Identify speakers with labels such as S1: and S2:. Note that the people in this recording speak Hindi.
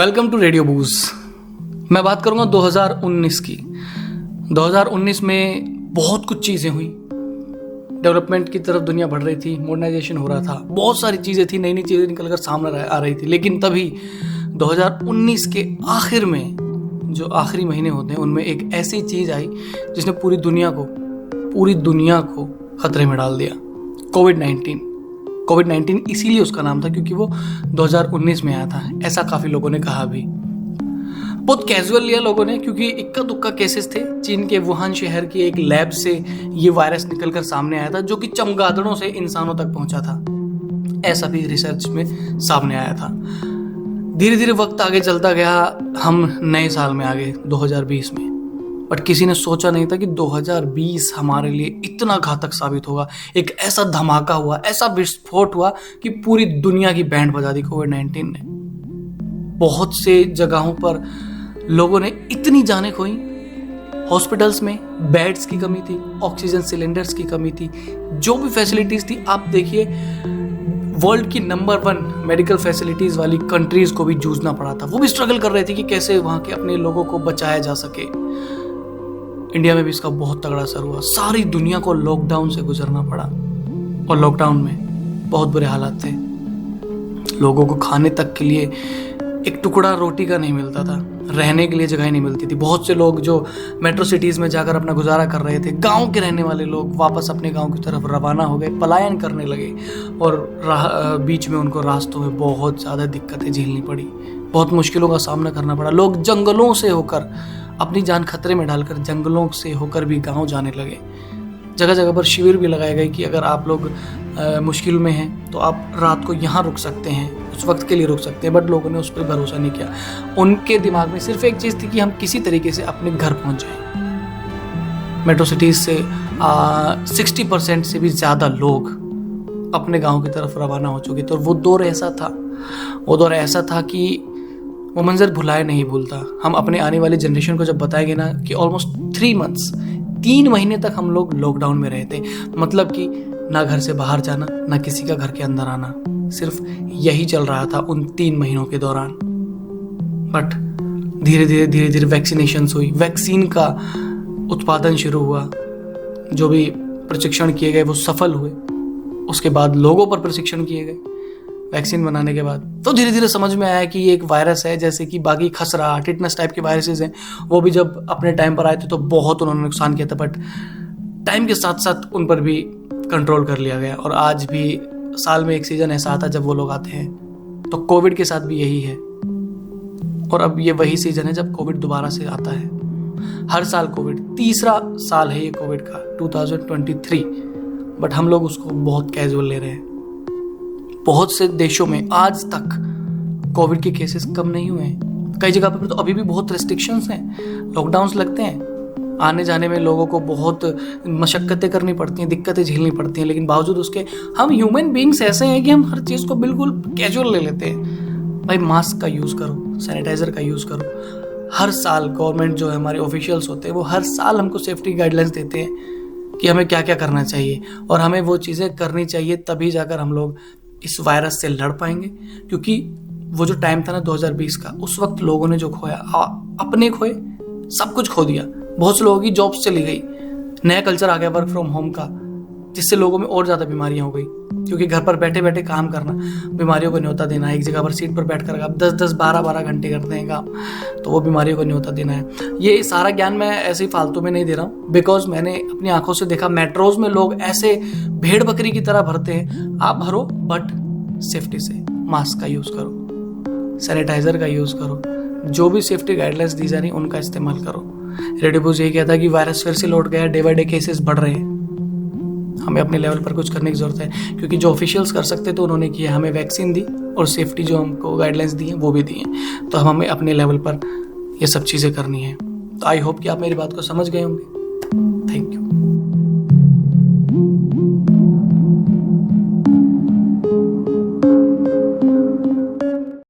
S1: Welcome to radio बूज। मैं बात करूंगा 2019 की। 2019 में बहुत कुछ चीज़ें हुई, डेवलपमेंट की तरफ दुनिया बढ़ रही थी, मॉडर्नाइजेशन हो रहा था, बहुत सारी चीज़ें थी, नई नई चीज़ें निकल कर सामने आ रही थी। लेकिन तभी 2019 के आखिर में जो आखिरी महीने होते हैं उनमें एक ऐसी चीज़ आई जिसने पूरी दुनिया को खतरे में डाल दिया। कोविड-19 इसीलिए उसका नाम था क्योंकि वो 2019 में आया था, ऐसा काफ़ी लोगों ने कहा भी। बहुत कैजुअल लिया लोगों ने क्योंकि इक्का दुक्का केसेस थे। चीन के वुहान शहर की एक लैब से ये वायरस निकलकर सामने आया था जो कि चमगादड़ों से इंसानों तक पहुंचा था, ऐसा भी रिसर्च में सामने आया था। धीरे धीरे वक्त आगे चलता गया, हम नए साल में आ गए 2020 में। बट किसी ने सोचा नहीं था कि 2020 हमारे लिए इतना घातक साबित होगा। एक ऐसा धमाका हुआ, ऐसा विस्फोट हुआ कि पूरी दुनिया की बैंड बजा दी कोविड-19 ने। बहुत से जगहों पर लोगों ने इतनी जानें खोई। हॉस्पिटल्स में बेड्स की कमी थी, ऑक्सीजन सिलेंडर्स की कमी थी, जो भी फैसिलिटीज थी। आप देखिए, वर्ल्ड की नंबर 1 मेडिकल फैसिलिटीज वाली कंट्रीज को भी जूझना पड़ा था। वो भी स्ट्रगल कर रहे थे कि कैसे वहां के अपने लोगों को बचाया जा सके। इंडिया में भी इसका बहुत तगड़ा असर हुआ। सारी दुनिया को लॉकडाउन से गुजरना पड़ा और लॉकडाउन में बहुत बुरे हालात थे। लोगों को खाने तक के लिए एक टुकड़ा रोटी का नहीं मिलता था, रहने के लिए जगह नहीं मिलती थी। बहुत से लोग जो मेट्रो सिटीज़ में जाकर अपना गुजारा कर रहे थे, गांव के रहने वाले लोग वापस अपने गांव की तरफ रवाना हो गए, पलायन करने लगे और बीच में उनको रास्तों में बहुत ज़्यादा दिक्कतें झेलनी पड़ी, बहुत मुश्किलों का सामना करना पड़ा। लोग जंगलों से होकर, अपनी जान खतरे में डालकर जंगलों से होकर भी गांव जाने लगे। जगह जगह पर शिविर भी लगाए गए कि अगर आप लोग मुश्किल में हैं तो आप रात को यहाँ रुक सकते हैं, उस वक्त के लिए रुक सकते हैं। बट लोगों ने उस पर भरोसा नहीं किया। उनके दिमाग में सिर्फ एक चीज़ थी कि हम किसी तरीके से अपने घर पहुँच जाएं। मेट्रो सिटीज़ से 60% से भी ज़्यादा लोग अपने गांव की तरफ रवाना हो चुके थे। और वो दौर ऐसा था कि वो मंजर भुलाए नहीं भूलता। हम अपने आने वाली जनरेशन को जब बताएंगे ना कि ऑलमोस्ट 3 महीने तक हम लोग लॉकडाउन में रहे थे, मतलब कि ना घर से बाहर जाना, ना किसी का घर के अंदर आना, सिर्फ यही चल रहा था उन 3 महीनों के दौरान। बट धीरे धीरे वैक्सीनेशंस हुई, वैक्सीन का उत्पादन शुरू हुआ, जो भी प्रशिक्षण किए गए वो सफल हुए। उसके बाद लोगों पर प्रशिक्षण किए गए वैक्सीन बनाने के बाद। तो धीरे धीरे समझ में आया कि ये एक वायरस है, जैसे कि बाकी खसरा, टिटनस टाइप के वायरसेस हैं। वो भी जब अपने टाइम पर आए थे तो बहुत उन्होंने नुकसान किया था, बट टाइम के साथ साथ उन पर भी कंट्रोल कर लिया गया। और आज भी साल में एक सीजन ऐसा आता है जब वो लोग आते हैं। तो कोविड के साथ भी यही है। और अब ये वही सीजन है जब कोविड दोबारा से आता है। हर साल कोविड, 3रा साल है ये कोविड का, 2023। बट हम लोग उसको बहुत कैजुअल ले रहे हैं। बहुत से देशों में आज तक कोविड के केसेस कम नहीं हुए हैं। कई जगह पर तो अभी भी बहुत रेस्ट्रिक्शंस हैं, लॉकडाउन्स लगते हैं। आने जाने में लोगों को बहुत मशक्क़तें करनी पड़ती हैं, दिक्कतें झेलनी पड़ती हैं। लेकिन बावजूद उसके हम ह्यूमन बीइंग्स ऐसे हैं कि हम हर चीज़ को बिल्कुल कैजुअल ले लेते हैं। भाई मास्क का यूज़ करो, सैनिटाइज़र का यूज़ करो। हर साल गवर्नमेंट जो है, हमारे ऑफिशियल्स होते हैं, वो हर साल हमको सेफ्टी गाइडलाइंस देते हैं कि हमें क्या क्या करना चाहिए और हमें वो चीज़ें करनी चाहिए, तभी जाकर हम लोग इस वायरस से लड़ पाएंगे। क्योंकि वो जो टाइम था ना 2020 का, उस वक्त लोगों ने जो खोया, अपने खोए, सब कुछ खो दिया। बहुत से लोगों की जॉब्स चली गई, नया कल्चर आ गया वर्क फ्रॉम होम का, जिससे लोगों में और ज़्यादा बीमारियां हो गई। क्योंकि घर पर बैठे बैठे काम करना, बीमारियों को न्योता देना है। एक जगह पर सीट पर बैठ कर आप 10-10, 12-12 घंटे करते हैं काम, तो वो बीमारियों को न्योता देना है। ये सारा ज्ञान मैं ऐसे ही फालतू में नहीं दे रहा हूँ, बिकॉज मैंने अपनी आंखों से देखा। मेट्रोज में लोग ऐसे भेड़ बकरी की तरह भरते हैं। आप भरो, बट सेफ्टी से। मास्क का यूज़ करो, सैनिटाइज़र का यूज़ करो, जो भी सेफ्टी गाइडलाइंस दी जा रही उनका इस्तेमाल करो। रेडियो बूज यही कहता है कि वायरस फिर से लौट गया, डे बाय डे केसेस बढ़ रहे हैं। हमें अपने लेवल पर कुछ करने की ज़रूरत है, क्योंकि जो ऑफिशियल्स कर सकते तो उन्होंने किया। हमें वैक्सीन दी और सेफ्टी जो हमको गाइडलाइंस दी हैं वो भी दी हैं। तो हमें अपने लेवल पर ये सब चीज़ें करनी है। तो आई होप कि आप मेरी बात को समझ गए होंगे। Thank you.